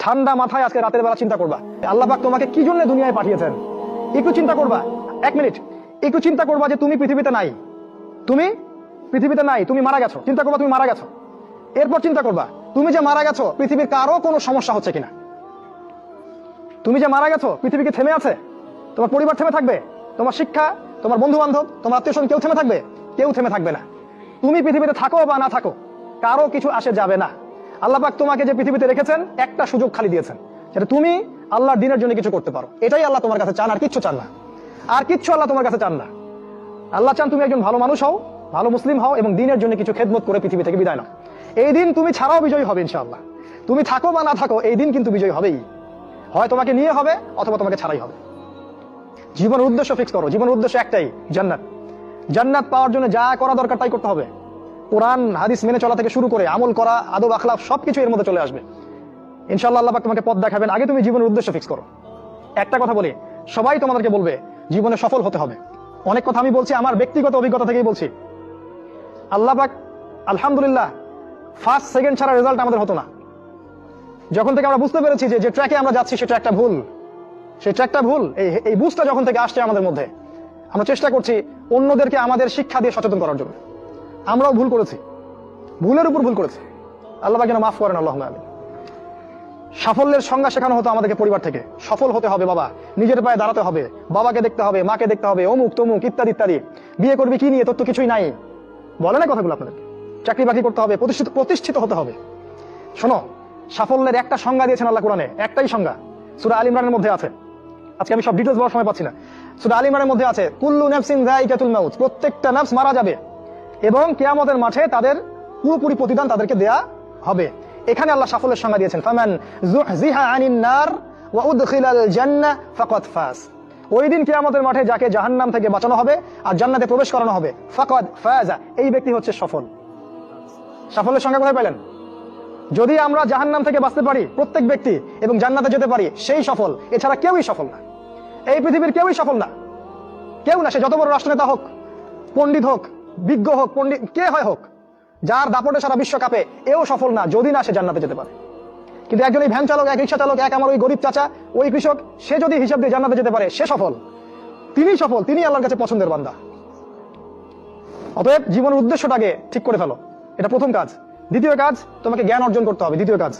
ঠান্ডা মাথায় আজকে রাতের বেলা চিন্তা করবা আল্লাহ পাক তোমাকে কি জন্য দুনিয়ায় পাঠিয়েছেন। একটু চিন্তা করবা, 1 মিনিট একটু চিন্তা করবা যে তুমি পৃথিবীতে নাই, তুমি পৃথিবীতে নাই, তুমি মারা গেছো। চিন্তা করবা তুমি মারা গেছো। এরপর চিন্তা করবা তুমি যে মারা গেছো পৃথিবীর কারো কোনো সমস্যা হচ্ছে কিনা। তুমি যে মারা গেছো পৃথিবী কি থেমে আছে? তোমার পরিবার থেমে থাকবে? তোমার শিক্ষা, তোমার বন্ধু বান্ধব, তোমার আত্মীয়স্বজন কেউ থেমে থাকবে? কেউ থেমে থাকবে না। তুমি পৃথিবীতে থাকো বা না থাকো কারো কিছু আসে যাবে না। আল্লাহ পাক তোমাকে যে পৃথিবীতে রেখেছেন একটা সুযোগ খালি দিয়েছেন, সেটা তুমি আল্লাহর দ্বীনের জন্য কিছু করতে পারো। এটাই আল্লাহ তোমার কাছে চান, আর কিচ্ছু চান না। আর কিচ্ছু আল্লাহ তোমার কাছে চান না। আল্লাহ চান তুমি একজন ভালো মানুষ হও, ভালো মুসলিম হও এবং দ্বীনের জন্য কিছু খেদমত করে পৃথিবী থেকে বিদায় নাও। এই দিন তুমি ছাড়াও বিজয়ী হবে ইনশাআল্লাহ। তুমি থাকো বা না থাকো এই দিন কিন্তু বিজয়ী হবেই। হয় তোমাকে নিয়ে হবে অথবা তোমাকে ছাড়াই হবে। জীবনের উদ্দেশ্য ফিক্স করো। জীবনের উদ্দেশ্য একটাই, জান্নাত। জান্নাত পাওয়ার জন্য যা করা দরকার তাই করতে হবে। কোরআন হাদিস মেনে চলা থেকে শুরু করে আমল করা, আদব আখলাক সবকিছু এর মধ্যে চলে আসবে ইনশাআল্লাহ। আল্লাহ পাক তোমাকে পথ দেখাবেন। আগে তুমি জীবনের উদ্দেশ্য ফিক্স করো। একটা কথা বলি, সবাই তোমাদেরকে বলবে জীবনে সফল হতে হবে। অনেক কথা আমি বলছি আমার ব্যক্তিগত অভিজ্ঞতা থেকেই বলছি। আল্লাহ পাক আলহামদুলিল্লাহ ফার্স্ট সেকেন্ড ছাড়া রেজাল্ট আমাদের হতো না। যখন থেকে আমরা বুঝতে পেরেছি যে ট্র্যাকে আমরা যাচ্ছি সে ট্র্যাকটা ভুল, সেই ট্র্যাকটা ভুল, এই বুঝটা যখন থেকে আসছে আমাদের মধ্যে, আমরা চেষ্টা করছি অন্যদেরকে আমাদের শিক্ষা দিয়ে সচেতন করার জন্য। আমরাও ভুল করেছি, ভুলের উপর ভুল করেছি। আল্লাহ পাক যেন মাফ করেন, আল্লাহুম্মা আমিন। সাফল্যের সংজ্ঞা শেখানো হতো আমাদেরকে পরিবার থেকে। সফল হতে হবে বাবা, নিজের পায়ে দাঁড়াতে হবে, বাবাকে দেখতে হবে, মাকে দেখতে হবে, অমুক তমুক ইত্যাদি ইত্যাদি। বিয়ে করবি কি নিয়ে, তোর তো কিছুই নাই, বলে না কথাগুলো আপনাদেরকে। চাকরি বাকরি করতে হবে, প্রতিষ্ঠিত হতে হবে। শোনো, সাফল্যের একটা সংজ্ঞা দিয়েছেন আল্লাহ কোরআনে, একটাই সংজ্ঞা, সূরা আল ইমরানের মধ্যে আছে। আজকে আমি সব ডিটেইলস বলার সময় পাচ্ছি না। সূরা আল ইমরানের মধ্যে আছে কুল্লু নাফসিন যায়িকাতুল মাউত, প্রত্যেকটা নফস মারা যাবে এবং কিয়ামতের মাঠে তাদের পুরোপুরি প্রতিদান তাদেরকে দেয়া হবে। এখানে আল্লাহ সাফল্যের সংজ্ঞা দিয়েছেন, ফামান যুহজিহা আনিন নার ওয়া উদখিলাল জান্নাহ ফাকাদ ফাজ। ওই দিন কিয়ামতের মাঠে যাকে জাহান্নাম থেকে বাঁচানো হবে আর জান্নাতে প্রবেশ করানো হবে, ফাকাদ ফাজা, এই ব্যক্তি হচ্ছে সফল। সাফল্যের সংজ্ঞা কোথায় পেলেন? যদি আমরা জাহান্নাম থেকে বাঁচতে পারি প্রত্যেক ব্যক্তি এবং জান্নাতে যেতে পারি, সেই সফল। এছাড়া কেউই সফল না। এই পৃথিবীর কেউই সফল না, কেউ না। সে যত বড় রাষ্ট্রনেতা হোক, পণ্ডিত হোক, বিজ্ঞ হোক, পণ্ডিত কে হয় হোক, যার দাপটে সারা বিশ্ব কাঁপে, এও সফল না যদি না সে জান্নাতে যেতে পারে। কিন্তু একজন এই ভ্যান চালক, এক রিক্সা চালক, এক আমার ওই গরিব চাচা, ওই কৃষক, সে যদি হিসাব দিয়ে জান্নাতে যেতে পারে, সে সফল। তিনি সফল, তিনি আল্লাহর কাছে পছন্দের বান্দা। অতএব জীবনের উদ্দেশ্যটাকে ঠিক করে ফেলো, এটা প্রথম কাজ। দ্বিতীয় কাজ, তোমাকে জ্ঞান অর্জন করতে হবে। দ্বিতীয় কাজ,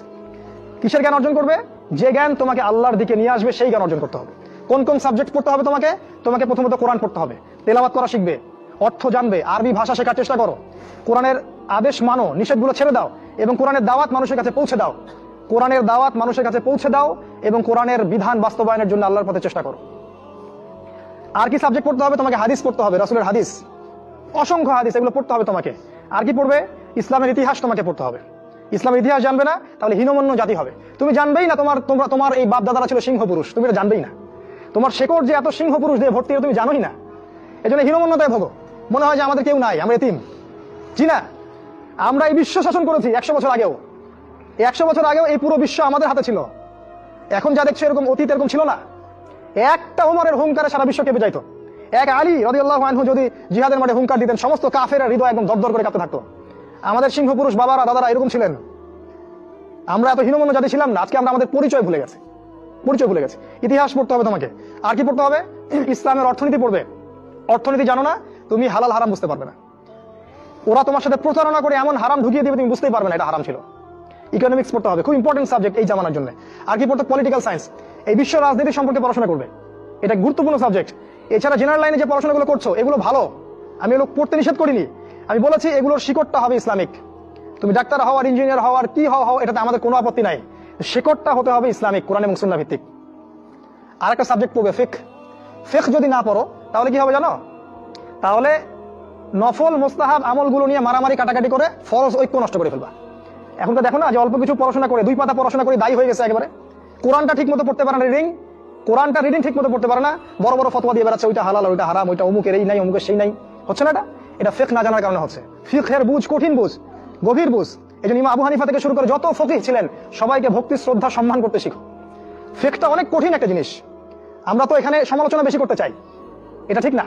কিসের জ্ঞান অর্জন করবে? যে জ্ঞান তোমাকে আল্লাহর দিকে নিয়ে আসবে সেই জ্ঞান অর্জন করতে হবে। কোন কোন সাবজেক্ট পড়তে হবে তোমাকে? তোমাকে প্রথমত কোরআন পড়তে হবে, তেলাওয়াত করা শিখবে, অর্থ জানবে, আরবি ভাষা শেখার চেষ্টা করো, কোরআনের আদেশ মানো, নিষেধগুলো ছেড়ে দাও এবং কোরআনের দাওয়াত মানুষের কাছে পৌঁছে দাও। কোরআনের দাওয়াত মানুষের কাছে পৌঁছে দাও এবং কোরআনের বিধান বাস্তবায়নের জন্য আল্লাহর পথে চেষ্টা করো। আর কি সাবজেক্ট পড়তে হবে? তোমাকে হাদিস পড়তে হবে, রাসূলের হাদিস, অসংখ্য হাদিস, এগুলো পড়তে হবে তোমাকে। আর কি পড়বে? ইসলামের ইতিহাস তোমাকে পড়তে হবে। ইসলামের ইতিহাস জানবে না তাহলে হীনমন্য জাতি হবে। তুমি জানবেই না তোমার এই বাপ দাদারা ছিল সিংহ পুরুষ, তুমি এটা জানবেই না। তোমার শেকড় যে এত সিংহ পুরুষ দিয়ে ভর্তি, তুমি জানোই না। এই জন্য হীনমন্যতায় ভোগো, মনে হয় যে আমাদের কেউ নাই, আমরা এতিম। জি না, আমরা এই বিশ্ব শাসন করেছি 100 বছর আগেও। 100 বছর আগেও এই পুরো বিশ্ব আমাদের হাতে ছিল। এখন যা দেখছো এরকম অতীত এরকম ছিল না। একটা ওমরের হুঙ্কারে সারা বিশ্ব কেঁপে যাইতো। এক আলী রাদিয়াল্লাহু আনহু যদি জিহাদের মাঠে হুঙ্কার দিতেন, সমস্ত কাফের হৃদয় একদম দরদর করে কাঁপতে থাকতো। আমাদের সিংহ পুরুষ বাবারা দাদারা এরকম ছিলেন। আমরা এত হীনমন্য জাতি ছিলাম না। আজকে আমরা আমাদের পরিচয় ভুলে গেছি। ইতিহাস পড়তে হবে তোমাকে। আর কি পড়তে হবে? ইসলামের অর্থনীতি পড়বে। অর্থনীতি জানো না, তুমি হালাল হারাম বুঝতে পারবে না। ওরা তোমার সাথে প্রতারণা করে এমন হারাম ঢুকিয়ে দিবে তুমি বুঝতেই পারবে না এটা হারাম ছিল। ইকোনমিক্স পড়তে হবে, খুব ইম্পর্টেন্ট সাবজেক্ট এই জামানার জন্য। আর কি পড়তে? পলিটিক্যাল সায়েন্স, এই বিশ্ব রাজনীতি সম্পর্কে পড়াশোনা করবে, এটা গুরুত্বপূর্ণ সাবজেক্ট। এছাড়া জেনারেল লাইনে যে পড়াশোনাগুলো করছো এগুলো ভালো, আমি এগুলো পড়তে নিষেধ করিনি। আমি বলেছি এগুলোর শিকড়টা হবে ইসলামিক। তুমি ডাক্তার হও আর ইঞ্জিনিয়ার হও আর কি হও, এটাতে আমাদের কোনো আপত্তি নাই। শিকড়টা হতে হবে ইসলামিক, কোরআন এবং সুন্নাহ ভিত্তিক। আর একটা সাবজেক্ট পড়বে ফিকহ। ফিকহ যদি না পড়ো তাহলে কি হবে জানো? তাহলে নফল মুস্তাহাব আমলগুলো নিয়ে মারামারি কাটাকাটি করে ফরজ ঐক্য নষ্ট করে ফেলবা। এখন তো দেখো না যে অল্প কিছু পড়াশোনা করে, 2 পাতা পড়াশোনা করে দায়ী হয়ে গেছে একেবারে। কোরআনটা ঠিক মতো পড়তে পারে না, কোরআনটা রিডিং ঠিক মতো পড়তে পারে না, বড় বড় ফতোয়া দিয়ে বেড়াচ্ছে, ওইটা হালাল, ওইটা হারাম, ওইটা অমুকের এই নাই, অমুকের সেই নাই। হচ্ছে না এটা ফিকহ না জানার কারণে হচ্ছে। ফিকহের বুঝ কঠিন বুঝ, গভীর বুঝ। এই জন্য ইমাম আবু হানিফা থেকে শুরু করে যত ফকিহ ছিলেন সবাইকে ভক্তি শ্রদ্ধা সম্মান করতে শিখো। ফিকহটা অনেক কঠিন একটা জিনিস। আমরা তো এখানে সমালোচনা বেশি করতে চাই, এটা ঠিক না।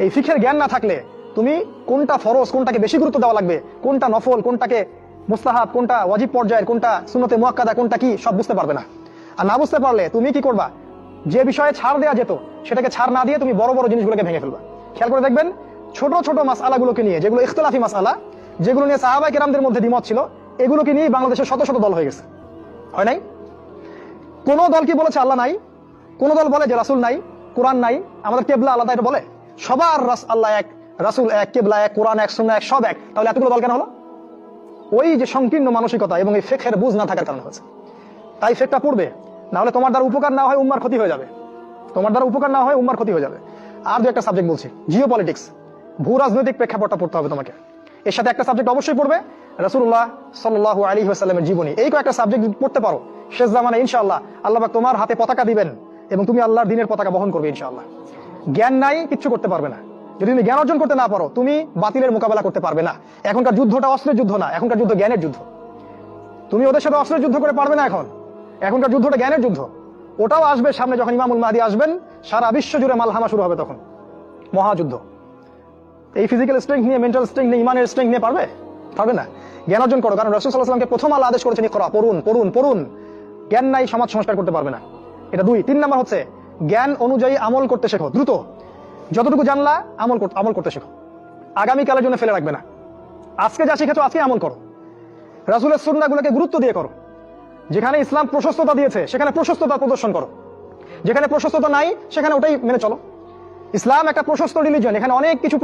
এই ফিকহের জ্ঞান না থাকলে তুমি কোনটা ফরজ, কোনটাকে বেশি গুরুত্ব দেওয়া লাগবে, কোনটা নফল, কোনটাকে মুস্তাহাব কোনটা, ওয়াজিব পর্যায়ের কোনটা, সুন্নতে মুআক্কাদা কোনটা কি, সব বুঝতে পারবে না। আর না বুঝতে পারলে তুমি কি করবা, যে বিষয়ে ছাড় দেওয়া যেত সেটাকে ছাড় না দিয়ে তুমি বড় বড় জিনিসগুলোকে ভেঙে ফেলবা। খেয়াল করে দেখবেন, ছোট ছোট মাসআলাগুলোকে নিয়ে, যেগুলো ইখতিলাফি মাসআলা, যেগুলো নিয়ে সাহাবায়ে কেরামদের মধ্যে দ্বিমত ছিল, এগুলোকে নিয়ে বাংলাদেশে শত শত দল হয়ে গেছে। হয় নাই? কোন দল কি বলেছে আল্লাহ নাই? কোন দল বলে যে রাসূল নাই, কোরআন নাই, আমাদের কেবলা আলাদা, এটা বলে? সবার আল্লাহ এক, রাসূল এক, কেবলা এক, কোরআন এক, সুন্নাহ এক, সব এক। তাহলে এতগুলো দল কেন হলো? ওই যে সংকীর্ণ মানসিকতা এবং এই ফিকহের বুঝ না থাকার কারণে হয়েছে। তাই ফিকহটা পড়বে, না হলে তোমার দ্বারা উপকার না হয় উম্মার ক্ষতি হয়ে যাবে। তোমার দ্বারা উপকার না হয় উম্মার ক্ষতি হয়ে যাবে। আর দু একটা সাবজেক্ট বলছি, জিও পলিটিক্স, ভূ রাজনৈতিক প্রেক্ষাপটটা পড়তে হবে তোমাকে। এর সাথে একটা সাবজেক্ট অবশ্যই পড়বে, রাসূলুল্লাহ সাল্লাল্লাহু আলাইহি ওয়াসাল্লামের জীবনী। এই কয়েকটা সাবজেক্ট যদি পড়তে পারো, শেষ জামানে ইনশাআল্লাহ আল্লাহ পাক তোমার হাতে পতাকা দিবেন এবং তুমি আল্লাহর দ্বীনের পতাকা বহন করবে ইনশাআল্লাহ। জ্ঞান নাই, কিচ্ছু করতে পারবে না। যদি তুমি জ্ঞান অর্জন করতে না পারো, তুমি বাতিলের মোকাবেলা করতে পারবে না। এখনকার যুদ্ধটা অস্ত্রের যুদ্ধ না, এখনকার যুদ্ধ জ্ঞানের যুদ্ধ। তুমি ওদের সাথে অস্ত্রের যুদ্ধ করে পারবে না। এখনকার যুদ্ধটা জ্ঞানের যুদ্ধ। ওটাও আসবে সামনে, যখন ইমামুল মাহদী আসবেন, সারা বিশ্ব জুড়ে মালহামা শুরু হবে, তখন মহাযুদ্ধ। এই ফিজিক্যাল স্ট্রেংথ নিয়ে, মেন্টাল স্ট্রেংথ নিয়ে, ইমানের স্ট্রেংথ নিয়ে পারবে না। জ্ঞান অর্জন করো, কারণ রাসূল সাল্লাল্লাহু আলাইহি ওয়াসাল্লামকে প্রথম আল্লাহ আদেশ করেছেন ইকরা, পড়ুন পড়ুন পড়ুন। জ্ঞান নাই, সমাজ সংস্কার করতে পারবে না। এটা 2। 3 নাম্বার হচ্ছে জ্ঞান অনুযায়ী আমল করতে শেখো, দ্রুত। যতটুকু জানলা আমল করতে শেখো, আগামীকালের জন্য ফেলে রাখবে না। আজকে যা শিখেছো আজকে আমল করো, রাসূলের সুন্নাহগুলোকে গুরুত্ব দিয়ে করো। যেখানে ইসলাম প্রশস্ততা দিয়েছে সেখানে প্রশস্ততা প্রদর্শন করো, যেখানে প্রশস্ততা নাই সেখানে ওটাই মেনে চলো। ইসলাম একটা প্রশস্ত রিলিজিয়ন, এখানে অনেক কিছু